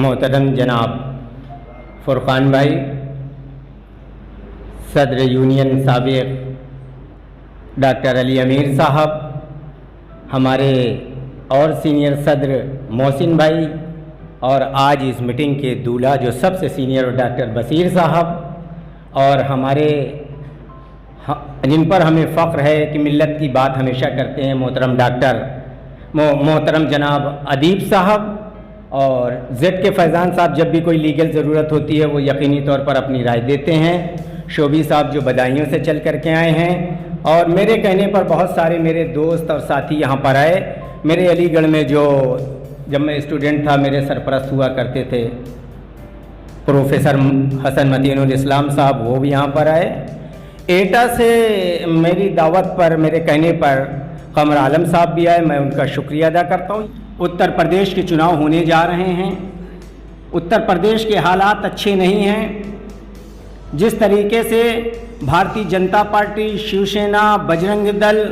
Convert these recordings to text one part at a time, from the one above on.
محترم جناب فرقان بھائی، صدر یونین سابق ڈاکٹر علی امیر صاحب، ہمارے اور سینئر صدر محسن بھائی، اور آج اس میٹنگ کے دولہا جو سب سے سینئر ڈاکٹر بصیر صاحب، اور ہمارے جن پر ہمیں فخر ہے کہ ملت کی بات ہمیشہ کرتے ہیں، محترم جناب ادیب صاحب، اور زیڈ کے فیضان صاحب جب بھی کوئی لیگل ضرورت ہوتی ہے وہ یقینی طور پر اپنی رائے دیتے ہیں، شوبی صاحب جو بدایوں سے چل کر کے آئے ہیں، اور میرے کہنے پر بہت سارے میرے دوست اور ساتھی یہاں پر آئے۔ میرے علی گڑھ میں جب میں اسٹوڈنٹ تھا میرے سرپرست ہوا کرتے تھے پروفیسر حسن متین الاسلام صاحب، وہ بھی یہاں پر آئے۔ ایٹا سے میری دعوت پر، میرے کہنے پر قمر عالم صاحب بھی آئے، میں ان کا شکریہ ادا کرتا ہوں۔ اتر پردیش کے چناؤ ہونے جا رہے ہیں، اتر پردیش کے حالات اچھے نہیں ہیں۔ جس طریقے سے بھارتی جنتا پارٹی، شیو سینا، بجرنگ دل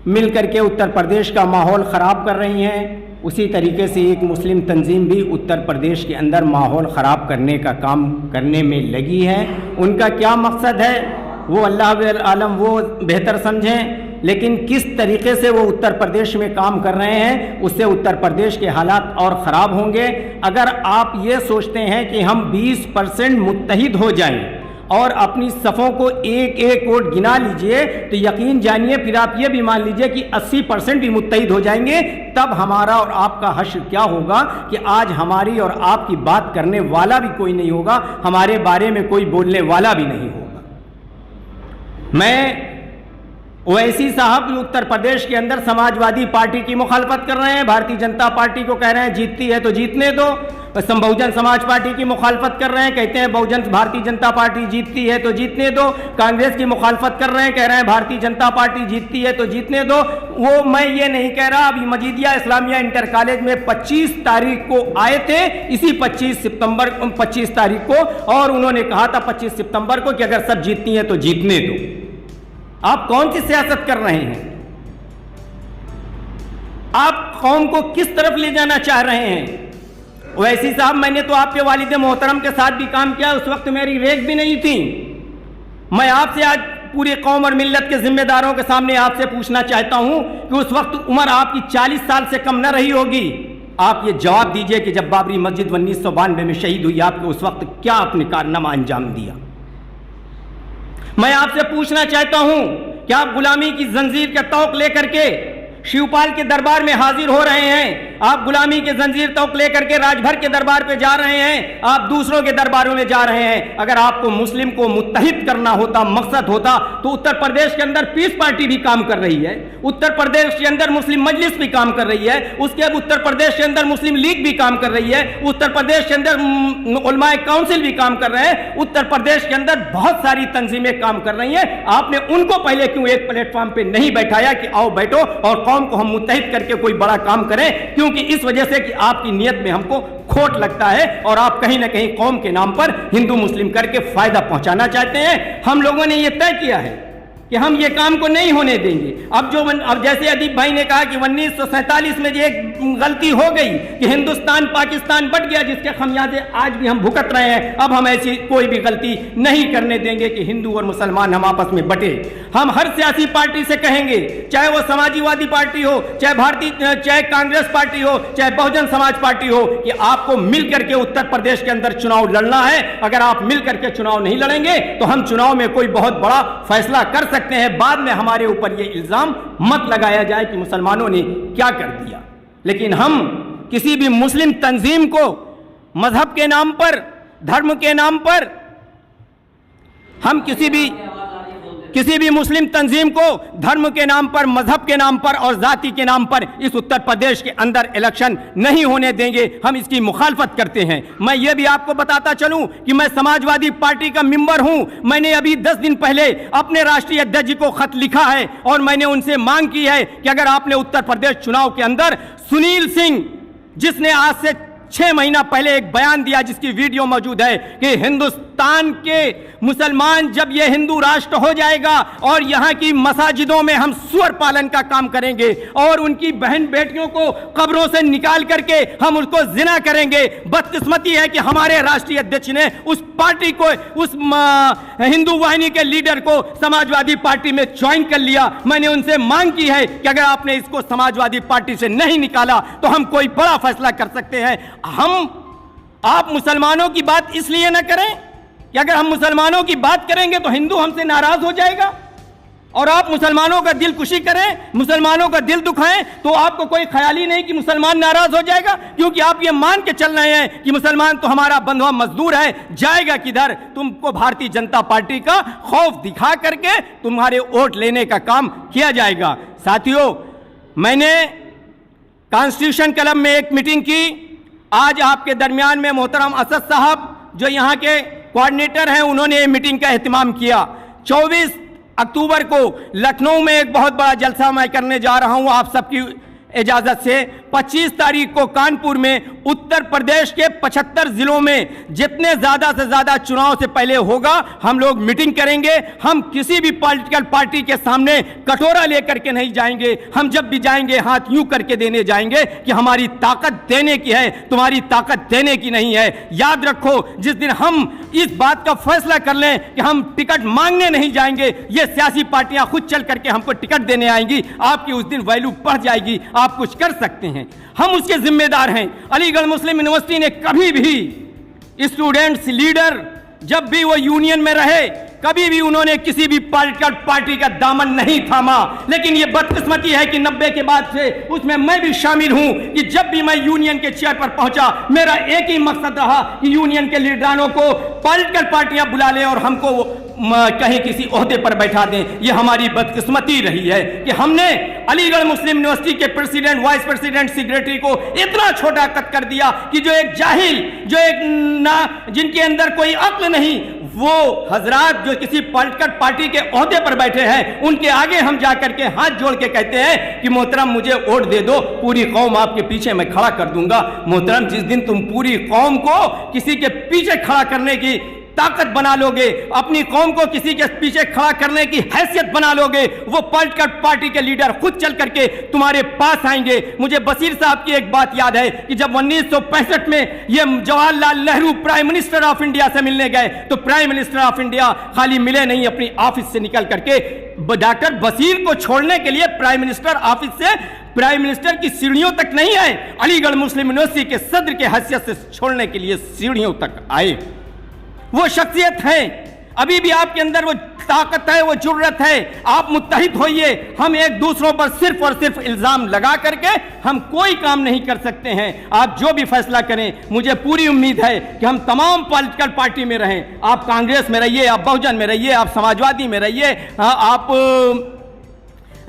مل کر کے اتر پردیش کا ماحول خراب کر رہی ہیں، اسی طریقے سے ایک مسلم تنظیم بھی اتر پردیش کے اندر ماحول خراب کرنے کا کام کرنے میں لگی ہے۔ ان کا کیا مقصد ہے وہ اللہ عالم وہ بہتر سمجھیں، لیکن کس طریقے سے وہ اتر پردیش میں کام کر رہے ہیں اس سے اتر پردیش کے حالات اور خراب ہوں گے۔ اگر آپ یہ سوچتے ہیں کہ ہم 20% متحد ہو جائیں اور اپنی صفوں کو ایک ایک ووٹ گنا لیجئے تو یقین جانیے پھر آپ یہ بھی مان لیجئے کہ 80% بھی متحد ہو جائیں گے، تب ہمارا اور آپ کا حشر کیا ہوگا کہ آج ہماری اور آپ کی بات کرنے والا بھی کوئی نہیں ہوگا، ہمارے بارے میں کوئی بولنے والا بھی نہیں ہوگا۔ میں اویسی صاحب اتر پردیش کے اندر سماجوادی پارٹی کی مخالفت کر رہے ہیں، بھارتی جنتا پارٹی کو کہہ رہے ہیں جیتتی ہے تو جیتنے دو، بہوجن سماج پارٹی کی مخالفت کر رہے ہیں، کہتے ہیں بھارتی جنتا پارٹی جیتتی ہے تو جیتنے دو، کانگریس کی مخالفت کر رہے ہیں، کہہ رہے ہیں بھارتی جنتا پارٹی جیتتی ہے تو جیتنے دو۔ وہ میں یہ نہیں کہہ رہا، ابھی مجیدیہ اسلامیہ انٹر کالج میں 25 تاریخ کو آئے تھے، اسی 25 تاریخ کو، اور انہوں نے کہا تھا 25 ستمبر کو کہ اگر سب جیتتی ہیں تو جیتنے دو۔ آپ کون سی سیاست کر رہے ہیں؟ آپ قوم کو کس طرف لے جانا چاہ رہے ہیں؟ ویسی صاحب، میں نے تو آپ کے والد محترم کے ساتھ بھی کام کیا، اس وقت میری ریک بھی نہیں تھی۔ میں آپ سے آج پوری قوم اور ملت کے ذمہ داروں کے سامنے آپ سے پوچھنا چاہتا ہوں کہ اس وقت عمر آپ کی 40 سال سے کم نہ رہی ہوگی۔ آپ یہ جواب دیجئے کہ جب بابری مسجد 1992 میں شہید ہوئی، آپ کو اس وقت کیا اپنے کارنامہ انجام دیا؟ میں آپ سے پوچھنا چاہتا ہوں کہ آپ غلامی کی زنجیر کا توق لے کر کے شیوپال کے دربار میں حاضر ہو رہے ہیں، آپ غلامی کے زنجیر توق لے کر کے راج بھر کے دربار پہ جا رہے ہیں، آپ دوسروں کے درباروں میں جا رہے ہیں۔ اگر آپ کو مسلم کو متحد کرنا ہوتا، مقصد ہوتا، تو اتر پردیش کے اندر پیس پارٹی بھی کام کر رہی ہے، اتر پردیش کے اندر مسلم مجلس بھی کام کر رہی ہے، اس کے اتر پردیش کے اندر مسلم لیگ بھی کام کر رہی ہے، اتر پردیش کے اندر علماء کونسل بھی کام کر رہے ہیں، اتر پردیش کے اندر بہت ساری تنظیمیں کام کر رہی ہیں۔ آپ نے ان کو پہلے کیوں ایک پلیٹ فارم پہ نہیں بیٹھایا کہ آؤ بیٹھو اور قوم کو ہم متحد کر کے کوئی بڑا کام کریں؟ کیونکہ اس وجہ سے کہ آپ کی نیت میں ہم کو کھوٹ لگتا ہے اور آپ کہیں نہ کہیں قوم کے نام پر ہندو مسلم کر کے فائدہ پہنچانا چاہتے ہیں۔ ہم لوگوں نے یہ طے کیا ہے کہ ہم یہ کام کو نہیں ہونے دیں گے۔ اب جیسے ادیب بھائی نے کہا کہ 1947 میں ایک غلطی ہو گئی کہ ہندوستان پاکستان بٹ گیا، جس کے خمیازے آج بھی ہم بھگت رہے ہیں، اب ہم ایسی کوئی بھی غلطی نہیں کرنے دیں گے کہ ہندو اور مسلمان ہم آپس میں بٹے۔ ہم ہر سیاسی پارٹی سے کہیں گے، چاہے وہ سماجی وادی پارٹی ہو، چاہے کانگریس پارٹی ہو، چاہے بہوجن سماج پارٹی ہو، کہ آپ کو مل کر کے اتر پردیش کے اندر چناؤ لڑنا ہے۔ اگر آپ مل کر کے چناؤ نہیں لڑیں گے تو ہم چناؤ میں کوئی بہت بڑا فیصلہ کر سکتے ہیں، بعد میں ہمارے اوپر یہ الزام مت لگایا جائے کہ مسلمانوں نے کیا کر دیا۔ لیکن ہم کسی بھی مسلم تنظیم کو مذہب کے نام پر، دھرم کے نام پر، ہم کسی بھی مسلم تنظیم کو دھرم کے نام پر، مذہب کے نام پر اور ذاتی کے نام پر اس اتر پردیش کے اندر الیکشن نہیں ہونے دیں گے۔ ہم اس کی مخالفت کرتے ہیں۔ میں یہ بھی آپ کو بتاتا چلوں کہ میں سماجوادی پارٹی کا ممبر ہوں۔ میں نے ابھی 10 دن پہلے اپنے راشٹریہ ادھیکش جی کو خط لکھا ہے اور میں نے ان سے مانگ کی ہے کہ اگر آپ نے اتر پردیش چناؤ کے اندر سنیل سنگھ، جس نے آج سے 6 महीना पहले एक बयान दिया जिसकी वीडियो मौजूद है कि हिंदुस्तान के मुसलमान जब ये हिंदू राष्ट्र हो जाएगा और यहाँ की मसाजिदों में हम सूअर पालन का काम करेंगे और उनकी बहन बेटियों को कब्रों से निकाल करके हम उसको जिना करेंगे। बदकिस्मती है कि हमारे राष्ट्रीय अध्यक्ष ने उस पार्टी को, उस हिंदू वाहिनी के लीडर को समाजवादी पार्टी में ज्वाइन कर लिया। मैंने उनसे मांग की है कि अगर आपने इसको समाजवादी पार्टी से नहीं निकाला तो हम कोई बड़ा फैसला कर सकते हैं। आप मुसलमानों की बात इसलिए ना करें कि अगर हम मुसलमानों की बात करेंगे तो हिंदू हमसे नाराज हो जाएगा, और आप मुसलमानों का दिल खुशी करें, मुसलमानों का दिल दुखाएं, तो आपको कोई ख्याल ही नहीं कि मुसलमान नाराज हो जाएगा, क्योंकि आप ये मान के चल रहे हैं कि मुसलमान तो हमारा बंधुआ मजदूर है, जाएगा किधर। तुमको भारतीय जनता पार्टी का खौफ दिखा करके तुम्हारे वोट लेने का काम किया जाएगा। साथियों, मैंने कॉन्स्टिट्यूशन क्लब में एक मीटिंग की। आज आपके दरमियान में मोहतरम असद साहब जो यहाँ के कोऑर्डिनेटर हैं, उन्होंने ये मीटिंग का एहतमाम किया। 24 अक्टूबर को लखनऊ में एक बहुत बड़ा जलसा मैं करने जा रहा हूं आप सबकी इजाजत से। 25 तारीख को कानपुर में उत्तर प्रदेश के 75 जिलों में जितने ज्यादा से ज्यादा चुनाव से पहले होगा हम लोग मीटिंग करेंगे। हम किसी भी पॉलिटिकल पार्टी के सामने कटोरा लेकर के नहीं जाएंगे। हम जब भी जाएंगे हाथ यूं करके देने जाएंगे कि हमारी ताकत देने की है, तुम्हारी ताकत देने की नहीं है। याद रखो, जिस दिन हम इस बात का फैसला कर लें कि हम टिकट मांगने नहीं जाएंगे, ये सियासी पार्टियां खुद चल करके हमको टिकट देने आएंगी, आपकी उस दिन वैल्यू बढ़ जाएगी, आप कुछ कर सकते हैं। हम उसके जिम्मेदार हैं। अलीगढ़ मुस्लिम यूनिवर्सिटी ने कभी भी स्टूडेंट्स लीडर जब भी वो यूनियन में रहे, कभी भी उन्होंने किसी भी पॉलिटिकल पार्टी का दामन नहीं थामा। लेकिन ये बदकिस्मती है कि 90 के बाद से उसमें मैं भी शामिल हूं कि जब भी मैं यूनियन के चेयर पर पहुंचा, मेरा एक ही मकसद रहा कि यूनियन के लीडरानों को पॉलिटिकल पार्टियां बुला लें और हमको कहीं किसी ओहदे पर बैठा दें। ये हमारी बदकिस्मती रही है कि हमने अलीगढ़ मुस्लिम यूनिवर्सिटी के प्रेसिडेंट, वाइस प्रेसिडेंट, सेक्रेटरी को इतना छोटा कट कर दिया कि जो एक जाहिल, जो एक जिनके अंदर कोई अक्ल नहीं, वो हजरात जो किसी पॉलिटिकल पार्टी के ओहदे पर बैठे हैं, उनके आगे हम जाकर के हाथ जोड़ के कहते हैं कि मोहतरम मुझे वोट दे दो, पूरी कौम आपके पीछे मैं खड़ा कर दूंगा। मोहतरम, जिस दिन तुम पूरी कौम को किसी के पीछे खड़ा करने की ताकत बना लोगे, अपनी कौम को किसी के पीछे खड़ा करने की हैसियत बना लोगे, वो पॉलिटिकल पार्टी के लीडर खुद चल करके तुम्हारे पास आएंगे। मुझे बशीर साहब की एक बात याद है कि जब 1965 में ये Jawaharlal Nehru prime minister of India से मिलने गए, तो प्राइम मिनिस्टर ऑफ इंडिया खाली मिले नहीं, अपनी ऑफिस से निकल करके डॉक्टर बशीर को छोड़ने के लिए प्राइम मिनिस्टर ऑफिस से प्राइम मिनिस्टर की सीढ़ियों तक नहीं आए, अलीगढ़ मुस्लिम यूनिवर्सिटी के सदर के हैसियत से छोड़ने के लिए सीढ़ियों तक आए। वो शख्सियत है, अभी भी आपके अंदर वो ताकत है, वो जुर्रत है। आप मुत्तहिद होइए। हम एक दूसरों पर सिर्फ और सिर्फ इल्जाम लगा करके हम कोई काम नहीं कर सकते हैं। आप जो भी फैसला करें, मुझे पूरी उम्मीद है कि हम तमाम पॉलिटिकल पार्टी में रहें। आप कांग्रेस में रहिए, आप बहुजन में रहिए, आप समाजवादी में रहिए, आप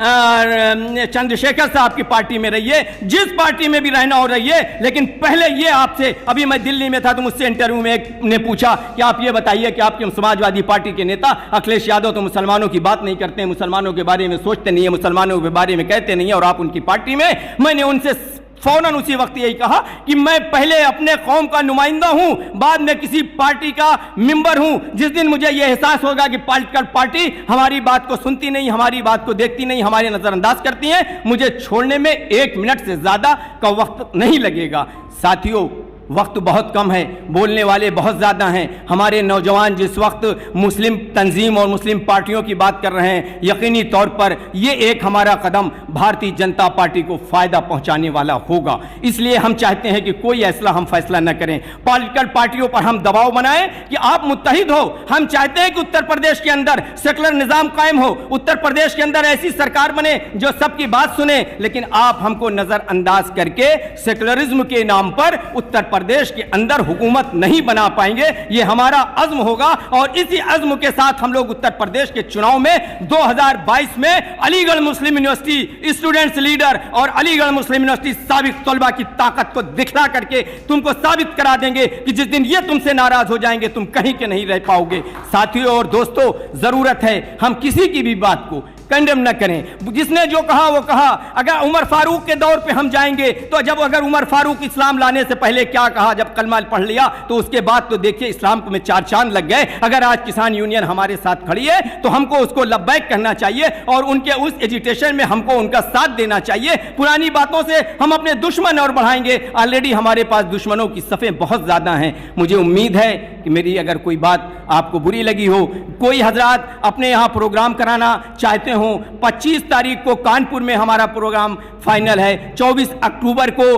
चंद्रशेखर साहब की पार्टी में रहिए, जिस पार्टी में भी रहना हो रहिए। लेकिन पहले ये आपसे, अभी मैं दिल्ली में था तो मुझसे इंटरव्यू में एक ने पूछा कि आप ये बताइए कि आपके समाजवादी पार्टी के नेता अखिलेश यादव तो मुसलमानों की बात नहीं करते हैं, मुसलमानों के बारे में सोचते नहीं है, मुसलमानों के बारे में कहते नहीं है, और आप उनकी पार्टी में। मैंने उनसे फौरन उसी वक्त यही कहा कि मैं पहले अपने कौम का नुमाइंदा हूं, बाद में किसी पार्टी का मेंबर हूं। जिस दिन मुझे यह एहसास होगा कि पॉलिटिकल पार्टी हमारी बात को सुनती नहीं, हमारी बात को देखती नहीं, हमारे नजरअंदाज करती है, मुझे छोड़ने में 1 मिनट से ज्यादा का वक्त नहीं लगेगा। साथियों, वक्त बहुत कम है, बोलने वाले बहुत ज़्यादा हैं। हमारे नौजवान जिस वक्त मुस्लिम तंजीम और मुस्लिम पार्टियों की बात कर रहे हैं, यकीनी तौर पर ये एक हमारा कदम भारतीय जनता पार्टी को फ़ायदा पहुंचाने वाला होगा। इसलिए हम चाहते हैं कि कोई ऐसा हम फैसला न करें, पॉलिटिकल पार्टियों पर हम दबाव बनाएं कि आप मुत्तहिद हो। हम चाहते हैं कि उत्तर प्रदेश के अंदर सेकुलर निज़ाम कायम हो, उत्तर प्रदेश के अंदर ऐसी सरकार बने जो सबकी बात सुने, लेकिन आप हमको नज़रअंदाज करके सेकुलरिज्म के नाम पर उत्तर प्रदेश के अंदर हुकूमत नहीं बना पाएंगे। ये हमारा अज़्म होगा और इसी अज़्म के साथ हम लोग उत्तर प्रदेश के चुनाव में 2022 में अलीगढ़ मुस्लिम यूनिवर्सिटी स्टूडेंट्स लीडर और अलीगढ़ मुस्लिम यूनिवर्सिटी साबिक तलबा की ताकत को दिखला करके तुमको साबित करा देंगे कि जिस दिन ये तुमसे नाराज हो जाएंगे तुम कहीं के नहीं रह पाओगे। साथियों और दोस्तों, जरूरत है हम किसी की भी बात को कंडेम न करें। जिसने जो कहा वो कहा। अगर उमर फारूक के दौर पे हम जाएंगे तो अगर उमर फारूक इस्लाम लाने से पहले क्या कहा, जब कलमा पढ़ लिया तो उसके बाद तो देखिए इस्लाम में 4 चांद लग गए। अगर आज किसान यूनियन हमारे साथ खड़ी है तो हमको उसको लब्बैक करना चाहिए और उनके उस एजिटेशन में हमको उनका साथ देना चाहिए। पुरानी बातों से हम अपने दुश्मन और बढ़ाएंगे। ऑलरेडी हमारे पास दुश्मनों की सफ़ें बहुत ज़्यादा हैं। मुझे उम्मीद है कि मेरी अगर कोई बात आपको बुरी लगी हो, कोई हजरात अपने यहाँ प्रोग्राम कराना चाहते हो, 25 तारीख को कानपुर में हमारा प्रोग्राम फाइनल है, 24 अक्टूबर को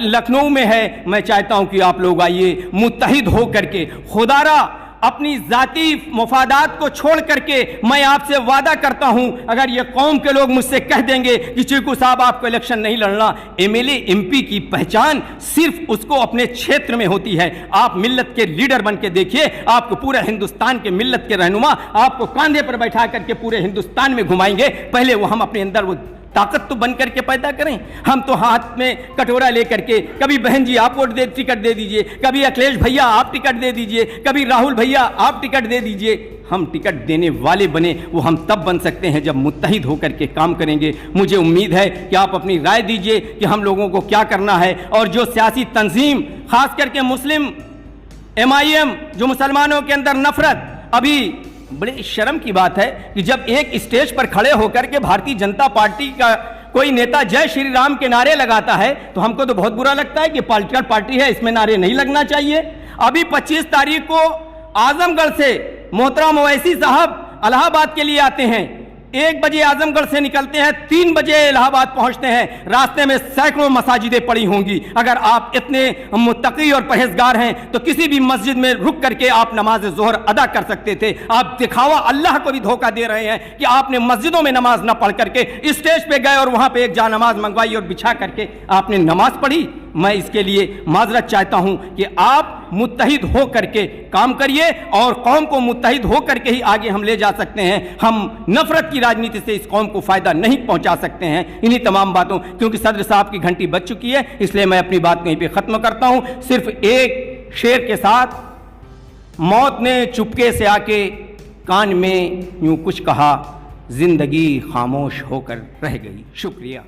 लखनऊ में है। मैं चाहता हूं कि आप लोग आइए, मुत्तहिद हो करके, खुदारा अपनी जाती मफादात को छोड़ करके मैं आपसे वादा करता हूं, अगर ये कौम के लोग मुझसे कह देंगे कि चीकू साहब आपको इलेक्शन नहीं लड़ना, एमएलए एमपी की पहचान सिर्फ उसको अपने क्षेत्र में होती है। आप मिल्लत के लीडर बन के देखिए, आपको पूरे हिंदुस्तान के मिल्लत के रहनुमा आपको कांधे पर बैठा करके पूरे हिंदुस्तान में घुमाएंगे। पहले वो हम अपने अंदर वो ताकत तो बन करके पैदा करें। हम तो हाथ में कटोरा लेकर के, कभी बहन जी आप वोट टिकट दे दीजिए, कभी अखिलेश भैया आप टिकट दे दीजिए, कभी राहुल भैया आप टिकट दे दीजिए। हम टिकट देने वाले बने वो हम तब बन सकते हैं जब मुत्तहिद होकर के काम करेंगे। मुझे उम्मीद है कि आप अपनी राय दीजिए कि हम लोगों को क्या करना है। और जो सियासी तंजीम, खास करके मुस्लिम MIM, जो मुसलमानों के अंदर नफरत, अभी बड़ी शर्म की बात है कि जब एक स्टेज पर खड़े होकर के भारतीय जनता पार्टी का कोई नेता जय श्री राम के नारे लगाता है तो हमको तो बहुत बुरा लगता है कि पॉलिटिकल पार्टी है, इसमें नारे नहीं लगना चाहिए। अभी 25 तारीख को आजमगढ़ से मोहतरम ओवैसी साहब इलाहाबाद के लिए आते हैं। 1 बजे आजमगढ़ से निकलते हैं, 3 बजे इलाहाबाद पहुंचते हैं। रास्ते में सैकड़ों मसाजिदें पड़ी होंगी। अगर आप इतने मुत्तकी और परहेजगार हैं तो किसी भी मस्जिद में रुक करके आप नमाज ज़ोहर अदा कर सकते थे। आप दिखावा अल्लाह को भी धोखा दे रहे हैं कि आपने मस्जिदों में नमाज न पढ़ करके स्टेज पे गए और वहां पे एक जानमाज मंगवाई और बिछा करके आपने नमाज पढ़ी। मैं इसके लिए माजरत चाहता हूं कि आप मुत्तहिद हो करके काम करिए और कौम को मुत्तहिद हो करके ही आगे हम ले जा सकते हैं। हम नफरत की राजनीति से इस कौम को फायदा नहीं पहुंचा सकते हैं। इन्हीं तमाम बातों, क्योंकि सदर साहब की घंटी बज चुकी है, इसलिए मैं अपनी बात कहीं पे खत्म करता हूं सिर्फ एक शेर के साथ। मौत ने चुपके से आके कान में यूं कुछ कहा, जिंदगी खामोश होकर रह गई। शुक्रिया।